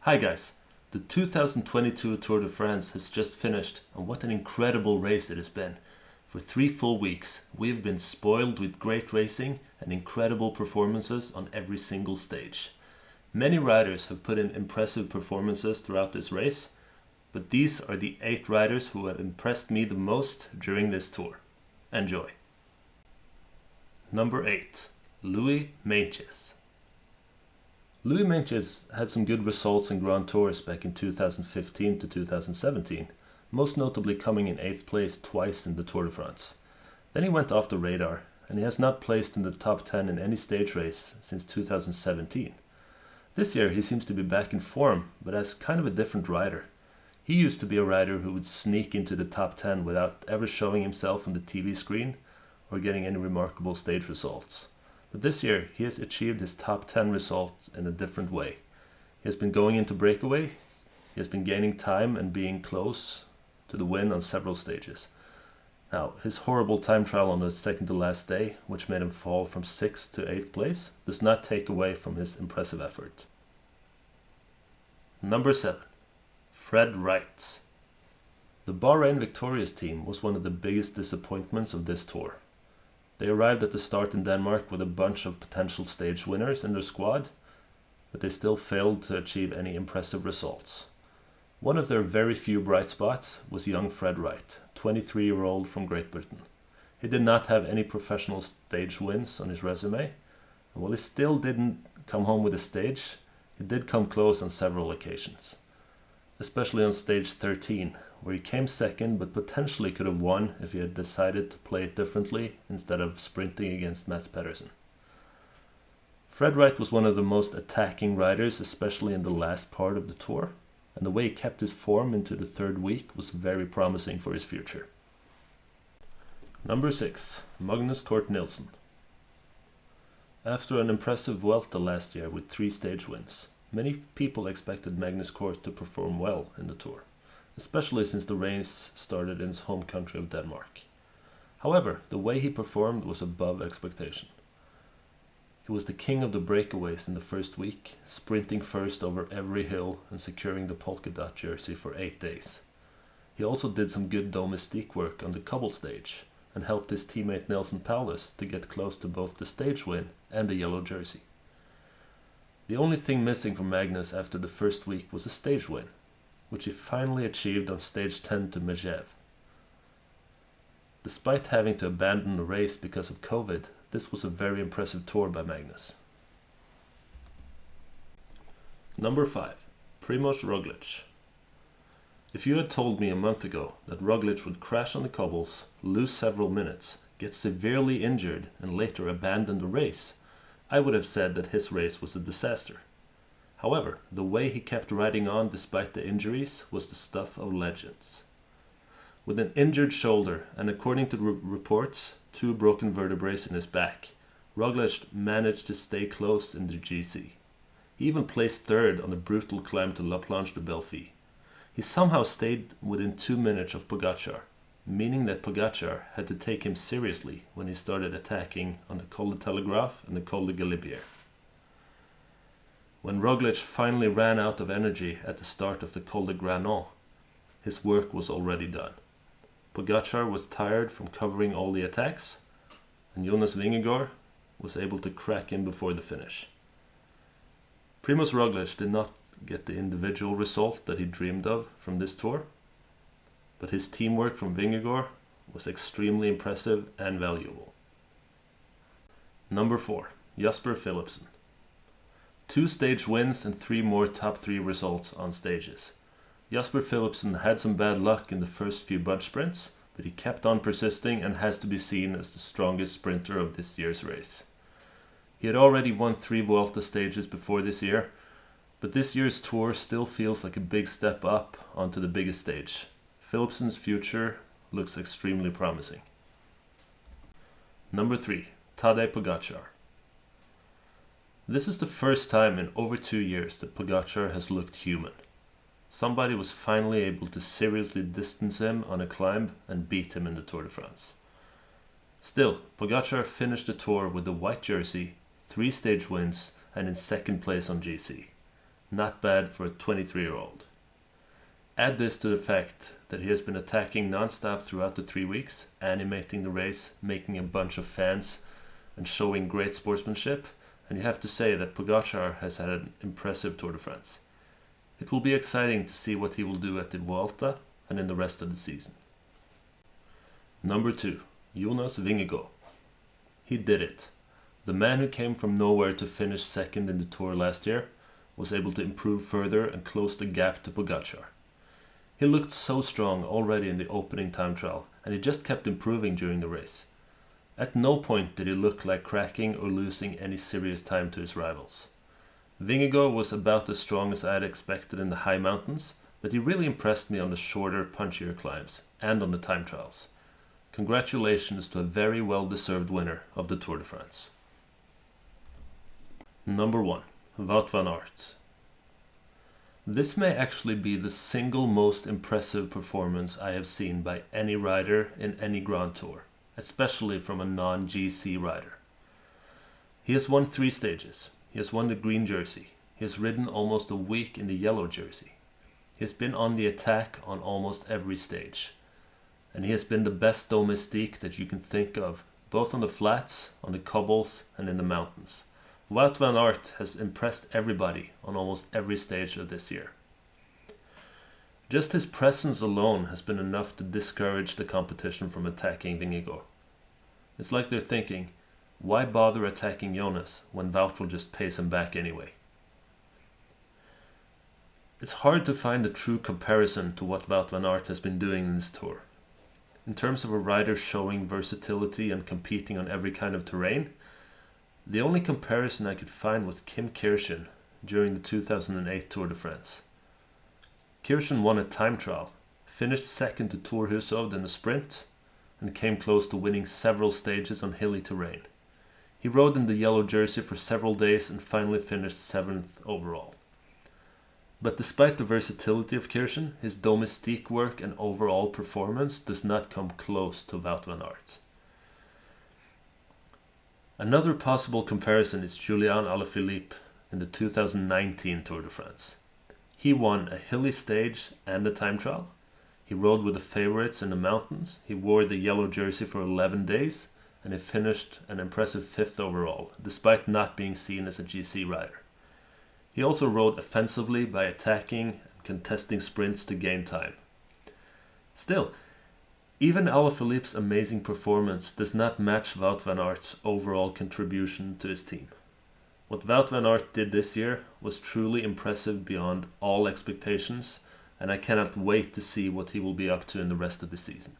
Hi guys, the 2022 Tour de France has just finished and what an incredible race it has been. For 3 full weeks, we have been spoiled with great racing and incredible performances on every single stage. Many riders have put in impressive performances throughout this race, but these are the 8 riders who have impressed me the most during this tour. Enjoy. Number 8. Louis Meintjes. Louis Meintjes had some good results in Grand Tours back in 2015 to 2017, most notably coming in 8th place twice in the Tour de France. Then he went off the radar, and he has not placed in the top 10 in any stage race since 2017. This year he seems to be back in form, but as kind of a different rider. He used to be a rider who would sneak into the top 10 without ever showing himself on the TV screen or getting any remarkable stage results. But this year, he has achieved his top 10 results in a different way. He has been going into breakaway, he has been gaining time and being close to the win on several stages. Now, his horrible time trial on the second to last day, which made him fall from 6th to 8th place, does not take away from his impressive effort. Number 7. Fred Wright. The Bahrain Victorious team was one of the biggest disappointments of this tour. They arrived at the start in Denmark with a bunch of potential stage winners in their squad, but they still failed to achieve any impressive results. One of their very few bright spots was young Fred Wright, 23-year-old from Great Britain. He did not have any professional stage wins on his resume, and while he still didn't come home with a stage, he did come close on several occasions, especially on stage 13, where he came second but potentially could have won if he had decided to play it differently instead of sprinting against Mats Pedersen. Fred Wright was one of the most attacking riders, especially in the last part of the tour, and the way he kept his form into the third week was very promising for his future. Number 6. Magnus Cort Nielsen. After an impressive Vuelta last year with 3 stage wins, many people expected Magnus Cort to perform well in the tour, especially since the race started in his home country of Denmark. However, the way he performed was above expectation. He was the king of the breakaways in the first week, sprinting first over every hill and securing the polka dot jersey for 8 days. He also did some good domestique work on the cobble stage and helped his teammate Nelson Paulus to get close to both the stage win and the yellow jersey. The only thing missing from Magnus after the first week was a stage win, which he finally achieved on stage 10 to Megève. Despite having to abandon the race because of COVID, this was a very impressive tour by Magnus. Number 5. Primož Roglič. If you had told me a month ago that Roglič would crash on the cobbles, lose several minutes, get severely injured and later abandon the race, I would have said that his race was a disaster. However, the way he kept riding on despite the injuries was the stuff of legends. With an injured shoulder and, according to reports, 2 broken vertebrae in his back, Roglič managed to stay close in the GC. He even placed 3rd on the brutal climb to La Planche de Belfi. He somehow stayed within 2 minutes of Pogačar, meaning that Pogačar had to take him seriously when he started attacking on the Col de Telegraph and the Col de Galibier. When Roglič finally ran out of energy at the start of the Col de Granon, his work was already done. Pogačar was tired from covering all the attacks, and Jonas Vingegaard was able to crack in before the finish. Primož Roglič did not get the individual result that he dreamed of from this tour, but his teamwork from Vingegaard was extremely impressive and valuable. Number 4. Jasper Philipsen. 2 stage wins and 3 more top 3 results on stages. Jasper Philipsen had some bad luck in the first few bunch sprints, but he kept on persisting and has to be seen as the strongest sprinter of this year's race. He had already won 3 Vuelta stages before this year, but this year's tour still feels like a big step up onto the biggest stage. Philipsen's future looks extremely promising. Number 3. Tadej Pogačar. This is the first time in over 2 years that Pogačar has looked human. Somebody was finally able to seriously distance him on a climb and beat him in the Tour de France. Still, Pogačar finished the tour with the white jersey, 3 stage wins, and in second place on GC. not bad for a 23-year-old. Add this to the fact that he has been attacking non-stop throughout the 3 weeks, animating the race, making a bunch of fans, and showing great sportsmanship, and you have to say that Pogačar has had an impressive Tour de France. It will be exciting to see what he will do at the Vuelta and in the rest of the season. Number 2, Jonas Vingegaard. He did it. The man who came from nowhere to finish second in the Tour last year was able to improve further and close the gap to Pogačar. He looked so strong already in the opening time trial, and he just kept improving during the race. At no point did he look like cracking or losing any serious time to his rivals. Vingegaard was about as strong as I had expected in the high mountains, but he really impressed me on the shorter, punchier climbs and on the time trials. Congratulations to a very well-deserved winner of the Tour de France. Number 1, Wout van Aert. This may actually be the single most impressive performance I have seen by any rider in any Grand Tour, especially from a non-GC rider. He has won 3 stages. He has won the green jersey. He has ridden almost a week in the yellow jersey. He has been on the attack on almost every stage. And he has been the best domestique that you can think of, both on the flats, on the cobbles, and in the mountains. Wout van Aert has impressed everybody on almost every stage of this year. Just his presence alone has been enough to discourage the competition from attacking Vingegaard. It's like they're thinking, why bother attacking Jonas when Wout will just pace him back anyway? It's hard to find a true comparison to what Wout van Aert has been doing in this tour. In terms of a rider showing versatility and competing on every kind of terrain, the only comparison I could find was Kim Kirchen during the 2008 Tour de France. Kirchen won a time trial, finished second to Thor Hushovd in the sprint, and came close to winning several stages on hilly terrain. He rode in the yellow jersey for several days and finally finished 7th overall. But despite the versatility of Kirchen, his domestique work and overall performance does not come close to Wout van Aert. Another possible comparison is Julian Alaphilippe in the 2019 Tour de France. He won a hilly stage and a time trial. He rode with the favorites in the mountains. He wore the yellow jersey for 11 days and he finished an impressive 5th overall, despite not being seen as a GC rider. He also rode offensively by attacking and contesting sprints to gain time. Still, even Alaphilippe's amazing performance does not match Wout van Aert's overall contribution to his team. What Wout van Aert did this year was truly impressive beyond all expectations, and I cannot wait to see what he will be up to in the rest of the season.